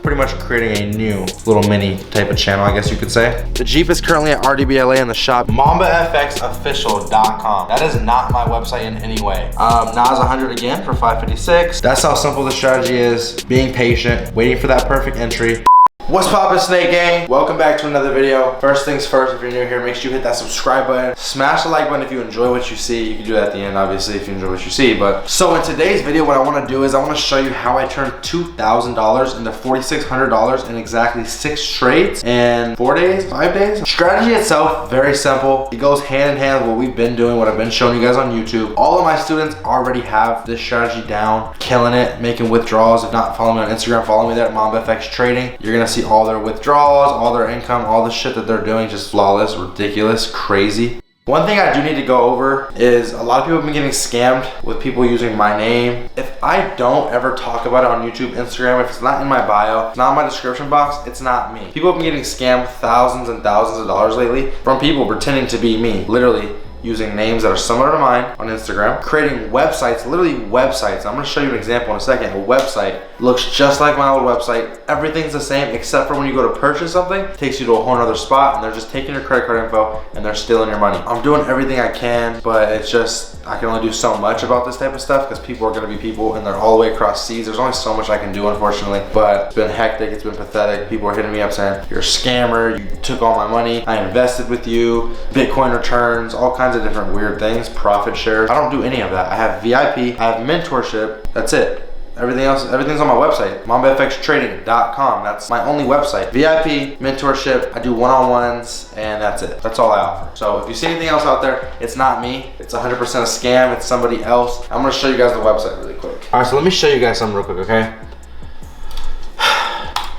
Pretty much creating a new little mini type of channel, I guess you could say. The Jeep is currently at RDBLA in the shop. MambaFxOfficial.com. That is not my website in any way. Nas 100 again for 556. That's how simple the strategy is. Being patient, waiting for that perfect entry. What's poppin', Snake Gang? Welcome back to another video. First things first, if you're new here, make sure you hit that subscribe button. Smash the like button if you enjoy what you see. You can do that at the end, obviously, if you enjoy what you see. But so in today's video, what I want to do is I want to show you how I turned $2,000 into $4,600 in exactly 6 trades in 4 days, 5 days. Strategy itself, very simple. It goes hand in hand with what we've been doing, what I've been showing you guys on YouTube. All of my students already have this strategy down, killing it, making withdrawals. If not, follow me on Instagram, follow me there at MambaFx Trading. You're gonna see all their withdrawals, all their income, all the shit that they're doing, just flawless, ridiculous, crazy. One thing I do need to go over is a lot of people have been getting scammed with people using my name. If I don't ever talk about it on YouTube, Instagram, if it's not in my bio, it's not in my description box, it's not me. People have been getting scammed thousands and thousands of dollars lately from people pretending to be me, literally using names that are similar to mine on Instagram, creating websites, literally websites. I'm gonna show you an example in a second. A website looks just like my old website. Everything's the same except for when you go to purchase something, it takes you to a whole nother spot and they're just taking your credit card info and they're stealing your money. I'm doing everything I can, but it's just, I can only do so much about this type of stuff because people are gonna be people and they're all the way across seas. There's only so much I can do, unfortunately, but it's been hectic, it's been pathetic. People are hitting me up saying, you're a scammer, you took all my money, I invested with you, Bitcoin returns, all kinds of different weird things, profit shares. I don't do any of that. I have VIP, I have mentorship, that's it. Everything else, everything's on my website, MambaFxTrading.com. That's my only website. VIP, mentorship, I do one-on-ones, and that's it. That's all I offer. So if you see anything else out there, it's not me. It's 100% a scam. It's somebody else. I'm gonna show you guys the website really quick. All right, so let me show you guys something real quick, okay?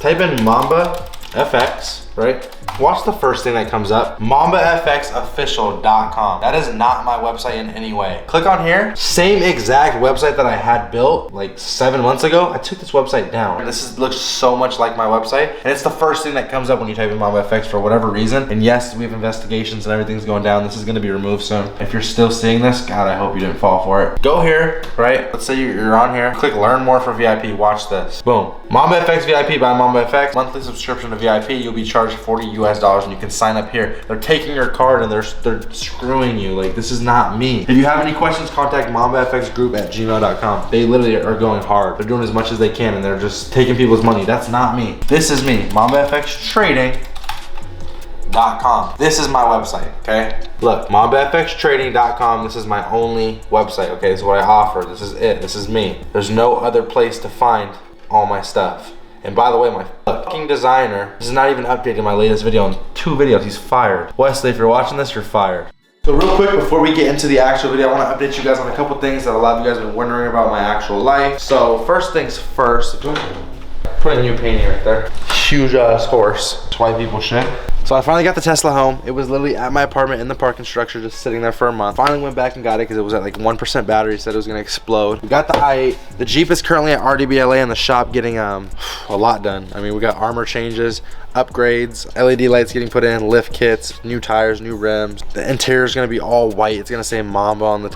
Type in MambaFx, right? Watch the first thing that comes up, MambaFxOfficial.com. That is not my website in any way. Click on here, same exact website that I had built like 7 months ago. I took this website down. Looks so much like my website, and it's the first thing that comes up when you type in MambaFx for whatever reason. And yes, we have investigations and everything's going down. This is gonna be removed soon. If you're still seeing this, God, I hope you didn't fall for it. Go here, right? Let's say you're on here. Click learn more for VIP, watch this. Boom. MambaFx VIP by MambaFx. Monthly subscription to VIP, you'll be charged $40 US and you can sign up here. They're taking your card and they're screwing you. Like, this is not me. If you have any questions, contact MambaFxGroup@gmail.com. They literally are going hard. They're doing as much as they can and they're just taking people's money. That's not me. This is me, MambaFxTrading.com. This is my website, okay? Look, MambaFxTrading.com. This is my only website, okay? This is what I offer. This is it. This is me. There's no other place to find all my stuff. And by the way, my fucking designer, this is not even updated my latest video. In 2 videos, he's fired. Wesley, if you're watching this, you're fired. So real quick, before we get into the actual video, I want to update you guys on a couple things that a lot of you guys have been wondering about my actual life. So first things first, put a new painting right there. Huge ass horse. That's why people shit. So I finally got the Tesla home. It was literally at my apartment in the parking structure, just sitting there for a month. Finally went back and got it because it was at like 1% battery, said it was gonna explode. We got the i8. The Jeep is currently at RDBLA in the shop getting a lot done. I mean, we got armor changes, upgrades, LED lights getting put in, lift kits, new tires, new rims. The interior is gonna be all white. It's gonna say Mamba on the,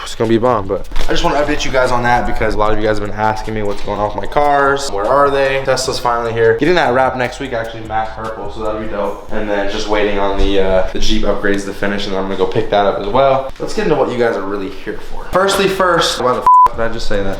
it's gonna be bomb. But I just wanna update you guys on that because a lot of you guys have been asking me what's going on with my cars. Where are they? Tesla's finally here. Getting that wrap next week, actually matte purple, so that'll be dope. And then just waiting on the Jeep upgrades to finish, and then I'm gonna go pick that up as well. Let's get into what you guys are really here for. Firstly first, why the f did I just say that?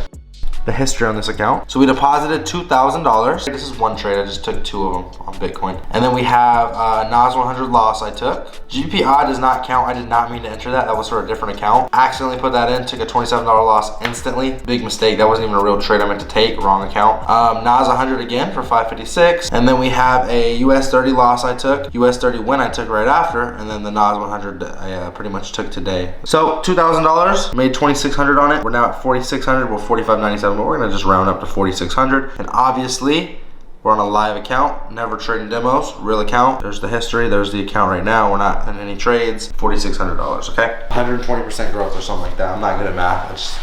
The history on this account. So we deposited $2,000. This is one trade, I just took 2 of them on Bitcoin. And then we have Nas 100 loss I took. GPI does not count, I did not mean to enter that. That was for a different account. Accidentally put that in, took a $27 loss instantly. Big mistake, that wasn't even a real trade I meant to take, wrong account. Nas 100 again for 556. And then we have a US 30 loss I took, US 30 win I took right after, and then the Nas 100 I pretty much took today. So $2,000, made 2,600 on it. We're now at 4,600, well 4,597. But we're gonna just round up to 4,600. And obviously, we're on a live account, never trading demos, real account. There's the history, there's the account right now. We're not in any trades, $4,600, okay? 120% growth or something like that. I'm not good at math, I just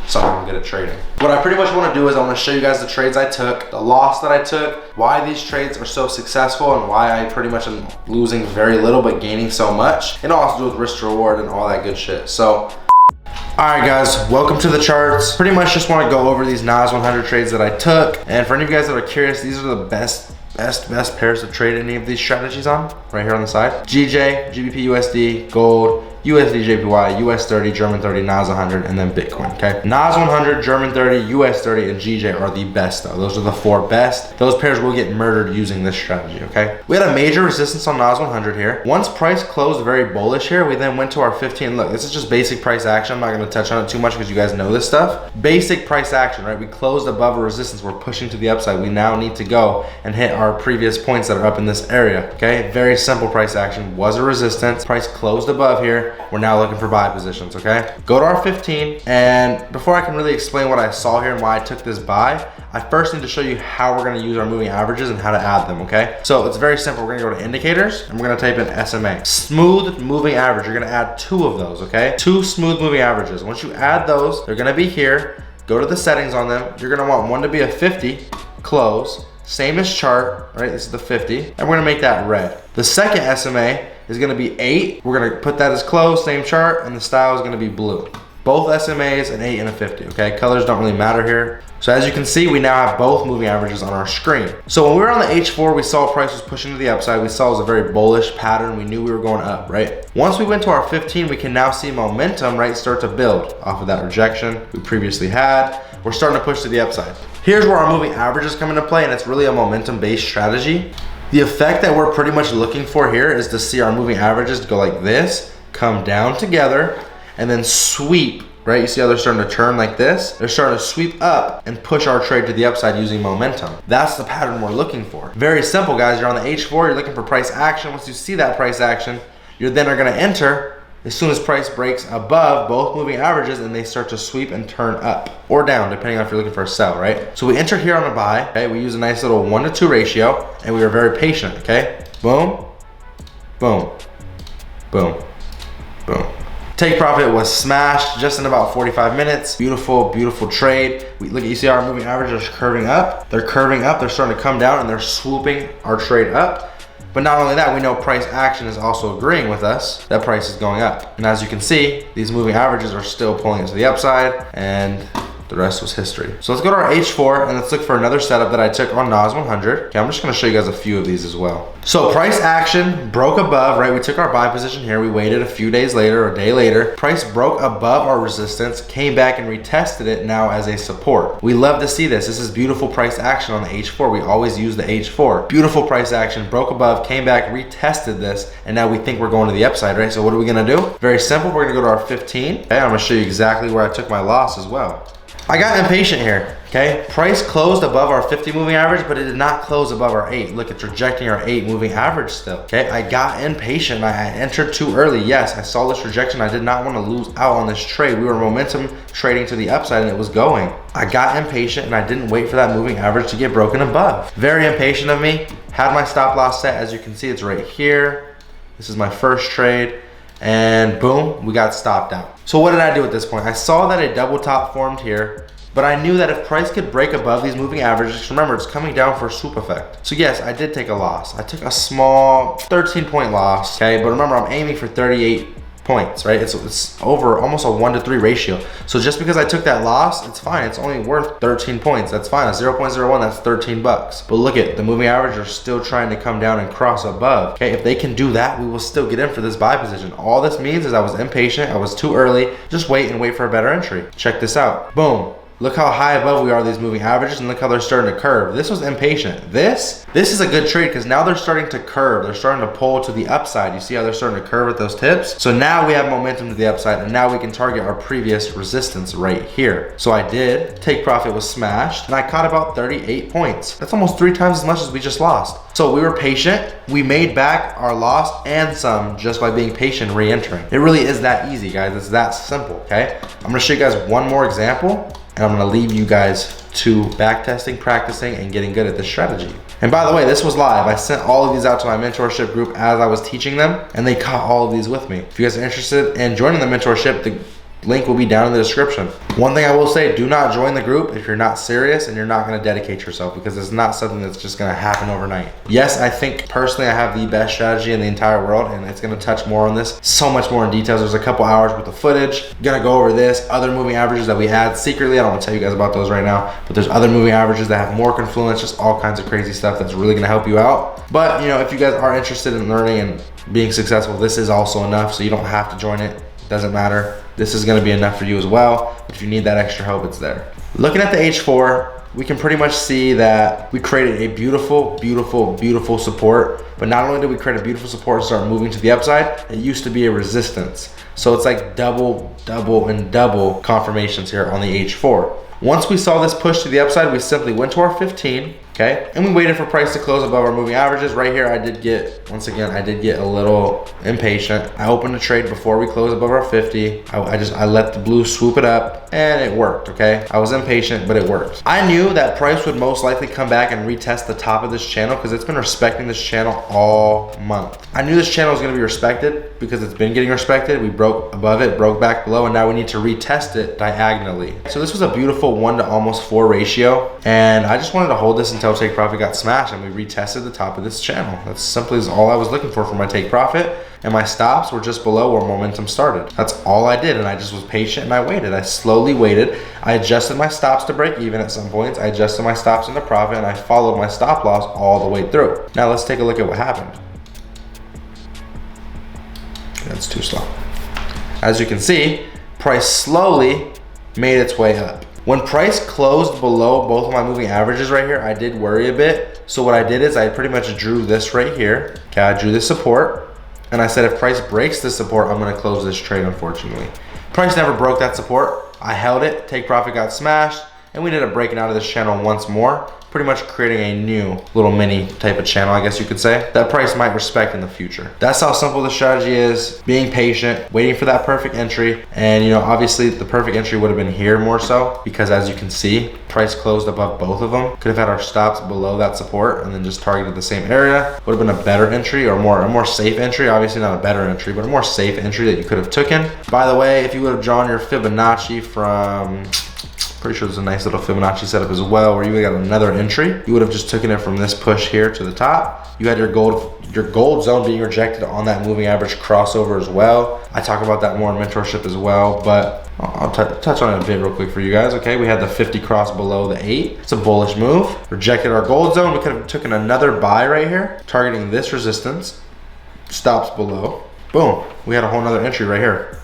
something I'm good at trading. What I pretty much wanna do is I'm gonna show you guys the trades I took, the loss that I took, why these trades are so successful, and why I pretty much am losing very little but gaining so much. And it also do with risk to reward and all that good shit. So, Alright guys, welcome to the charts. Pretty much just want to go over these Nas 100 trades that I took. And for any of you guys that are curious, these are the best pairs to trade any of these strategies on, right here on the side. GJ, GBP USD, gold, USD JPY, US 30, German 30, Nas 100, and then Bitcoin, okay? Nas 100, German 30, US 30, and GJ are the best though. Those are the 4 best. Those pairs will get murdered using this strategy, okay? We had a major resistance on Nas 100 here. Once price closed very bullish here, we then went to our 15. Look, this is just basic price action. I'm not gonna touch on it too much because you guys know this stuff. Basic price action, right? We closed above a resistance. We're pushing to the upside. We now need to go and hit our previous points that are up in this area, okay? Very simple price action. Was a resistance. Price closed above here. We're now looking for buy positions, okay? Go to our 15, and before I can really explain what I saw here and why I took this buy, I first need to show you how we're gonna use our moving averages and how to add them, okay? So it's very simple. We're gonna go to indicators, and we're gonna type in SMA. Smooth moving average. You're gonna add 2 of those, okay? 2 smooth moving averages. Once you add those, they're gonna be here. Go to the settings on them. You're gonna want one to be a 50, close. Same as chart, right? This is the 50, and we're gonna make that red. The second SMA is gonna be 8. We're gonna put that as closed, same chart, and the style is gonna be blue. Both SMAs, an 8 and a 50, okay? Colors don't really matter here. So as you can see, we now have both moving averages on our screen. So when we were on the H4, we saw price was pushing to the upside. We saw it was a very bullish pattern. We knew we were going up, right? Once we went to our 15, we can now see momentum, right, start to build off of that rejection we previously had. We're starting to push to the upside. Here's where our moving averages come into play, and it's really a momentum-based strategy. The effect that we're pretty much looking for here is to see our moving averages go like this, come down together, and then sweep, right? You see how they're starting to turn like this? They're starting to sweep up and push our trade to the upside using momentum. That's the pattern we're looking for. Very simple, guys. You're on the H4, you're looking for price action. Once you see that price action, you then are gonna enter as soon as price breaks above both moving averages and they start to sweep and turn up or down, depending on if you're looking for a sell, right? So we enter here on a buy, okay? We use a nice little 1-to-2 ratio, and we are very patient, okay? Boom, boom, boom, boom. Take profit was smashed just in about 45 minutes. Beautiful, beautiful trade. You see our moving averages are curving up. They're curving up, they're starting to come down, and they're swooping our trade up. But not only that, we know price action is also agreeing with us that price is going up. And as you can see, these moving averages are still pulling it to the upside, and the rest was history. So let's go to our H4 and let's look for another setup that I took on Nas 100. Okay, I'm just gonna show you guys a few of these as well. So price action broke above, right? We took our buy position here. We waited a few days later, or a day later. Price broke above our resistance, came back and retested it now as a support. We love to see this. This is beautiful price action on the H4. We always use the H4. Beautiful price action, broke above, came back, retested this, and now we think we're going to the upside, right? So what are we gonna do? Very simple, we're gonna go to our 15. Okay, I'm gonna show you exactly where I took my loss as well. I got impatient here, okay? Price closed above our 50 moving average, but it did not close above our 8. Look, it's rejecting our 8 moving average still, okay? I got impatient. I entered too early. Yes, I saw this rejection. I did not want to lose out on this trade. We were momentum trading to the upside, and it was going. I got impatient, and I didn't wait for that moving average to get broken above. Very impatient of me. Had my stop loss set. As you can see, it's right here. This is my first trade. And boom, we got stopped out. So what did I do at this point? I saw that a double top formed here, but I knew that if price could break above these moving averages, remember, it's coming down for a swoop effect. So yes, I did take a loss. I took a small 13-point loss, okay? But remember, I'm aiming for 38 points, right? It's over almost a 1-to-3 ratio. So just because I took that loss, it's fine. It's only worth 13 points. That's fine. A 0.01, that's 13 bucks. But look at the moving average are still trying to come down and cross above. Okay, if they can do that, we will still get in for this buy position. All this means is I was impatient. I was too early. Just wait and wait for a better entry. Check this out. Boom. Look how high above we are these moving averages, and look how they're starting to curve. This was impatient. This is a good trade because now they're starting to curve. They're starting to pull to the upside. You see how they're starting to curve at those tips? So now we have momentum to the upside, and now we can target our previous resistance right here. So I did. Take profit was smashed, and I caught about 38 points. That's almost 3 times as much as we just lost. So we were patient. We made back our loss and some just by being patient re-entering. It really is that easy, guys. It's that simple, okay? I'm gonna show you guys one more example, and I'm gonna leave you guys to backtesting, practicing, and getting good at this strategy. And by the way, this was live. I sent all of these out to my mentorship group as I was teaching them, and they caught all of these with me. If you guys are interested in joining the mentorship, the Link will be down in the description. One thing I will say, do not join the group if you're not serious and you're not gonna dedicate yourself, because it's not something that's just gonna happen overnight. Yes, I think personally I have the best strategy in the entire world, and it's gonna touch more on this, so much more in details. There's a couple hours worth of footage. Gonna go over this, other moving averages that we add secretly. I don't wanna tell you guys about those right now, but there's other moving averages that have more confluence, just all kinds of crazy stuff that's really gonna help you out. But you know, if you guys are interested in learning and being successful, this is also enough, so you don't have to join it. Doesn't matter. This is gonna be enough for you as well. If you need that extra help, it's there. Looking at the H4, we can pretty much see that we created a beautiful, beautiful, beautiful support. But not only did we create a beautiful support and start moving to the upside, it used to be a resistance. So it's like double, double, and double confirmations here on the H4. Once we saw this push to the upside, we simply went to our 15, okay? And we waited for price to close above our moving averages. Right here, I did get a little impatient. I opened a trade before we closed above our 50. I let the blue swoop it up, and it worked, okay? I was impatient, but it worked. I knew that price would most likely come back and retest the top of this channel because it's been respecting this channel all month. I knew this channel was gonna be respected because it's been getting respected. We broke above it, broke back below, and now we need to retest it diagonally. So this was a beautiful 1 to almost 4 ratio, and I just wanted to hold this until take profit got smashed and we retested the top of this channel. That's simply all I was looking for my take profit, and my stops were just below where momentum started. That's all I did, and I just was patient and I waited. I slowly waited. I adjusted my stops to break even at some points. I adjusted my stops into profit, and I followed my stop loss all the way through. Now let's take a look at what happened. That's too slow. As you can see, price slowly made its way up. When price closed below both of my moving averages right here, I did worry a bit. So what I did is I pretty much drew this right here. Okay, I drew this support, and I said if price breaks this support, I'm gonna close this trade, unfortunately. Price never broke that support. I held it, take profit got smashed, and we ended up breaking out of this channel once more, pretty much creating a new little mini type of channel, I guess you could say, that price might respect in the future. That's how simple the strategy is. Being patient, waiting for that perfect entry. And you know, obviously the perfect entry would have been here more so, because as you can see, price closed above both of them. Could have had our stops below that support and then just targeted the same area. Would have been a better entry, or a more safe entry. Obviously not a better entry, but a more safe entry that you could have taken. By the way, if you would have drawn your Fibonacci from, pretty sure there's a nice little Fibonacci setup as well, where you got another entry. You would have just taken it from this push here to the top. You had your gold zone being rejected on that moving average crossover as well. I talk about that more in mentorship as well, but I'll touch on it a bit real quick for you guys. Okay, we had the 50 cross below the 8. It's a bullish move. Rejected our gold zone. We could have taken another buy right here, targeting this resistance. Stops below. Boom. We had a whole nother entry right here.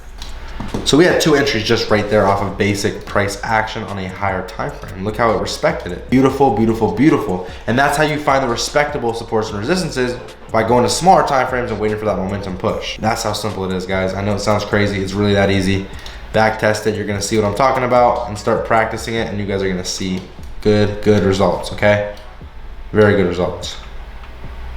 So we had 2 entries just right there off of basic price action on a higher time frame. Look how it respected it. Beautiful, beautiful, beautiful. And that's how you find the respectable supports and resistances, by going to smaller time frames and waiting for that momentum push. That's how simple it is, guys. I know it sounds crazy. It's really that easy. Back test it. You're gonna see what I'm talking about and start practicing it, and you guys are gonna see good results, okay? Very good results.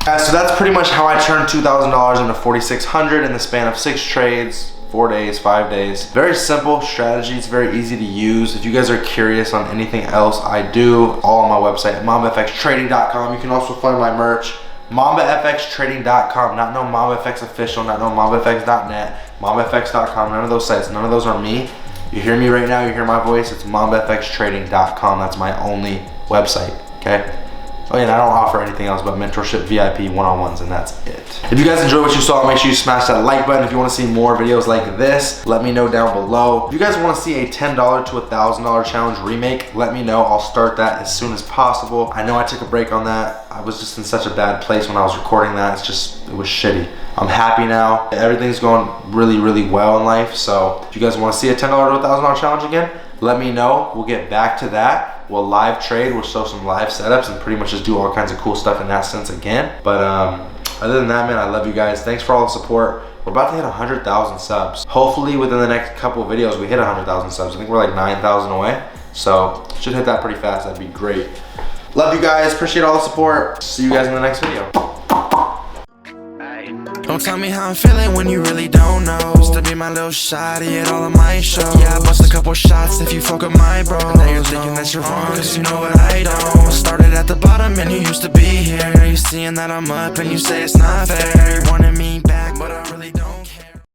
So that's pretty much how I turned $2,000 into $4,600 in the span of 6 trades. 4 days, 5 days. Very simple strategy. It's very easy to use. If you guys are curious on anything else I do, all on my website at MambaFxTrading.com. You can also find my merch, MambaFxTrading.com. Not no MambaFx official, not no MambaFx.net, MambaFx.com. None of those sites. None of those are me. You hear me right now. You hear my voice. It's MambaFxTrading.com. That's my only website. Okay. Oh yeah, and I don't offer anything else but mentorship, VIP, one-on-ones, and that's it. If you guys enjoyed what you saw, make sure you smash that like button. If you want to see more videos like this, let me know down below. If you guys want to see a $10 to $1,000 challenge remake, let me know. I'll start that as soon as possible. I know I took a break on that. I was just in such a bad place when I was recording that. It was shitty. I'm happy now. Everything's going really well in life. So if you guys want to see a $10 to $1,000 challenge again, let me know. We'll get back to that. We'll live trade, we'll show some live setups, and pretty much just do all kinds of cool stuff in that sense again. But other than that, man, I love you guys. Thanks for all the support. We're about to hit 100,000 subs. Hopefully within the next couple of videos, we hit 100,000 subs. I think we're like 9,000 away. So should hit that pretty fast. That'd be great. Love you guys. Appreciate all the support. See you guys in the next video. Don't tell me how I'm feeling when you really don't know. Used to be my little shawty at all of my shows. Yeah, I bust a couple shots if you fuck with my bro. Now you're thinking that you're wrong, cause you know what I don't. Started at the bottom and you used to be here. You seeing that I'm up and you say it's not fair. You wanted me back, but I really don't.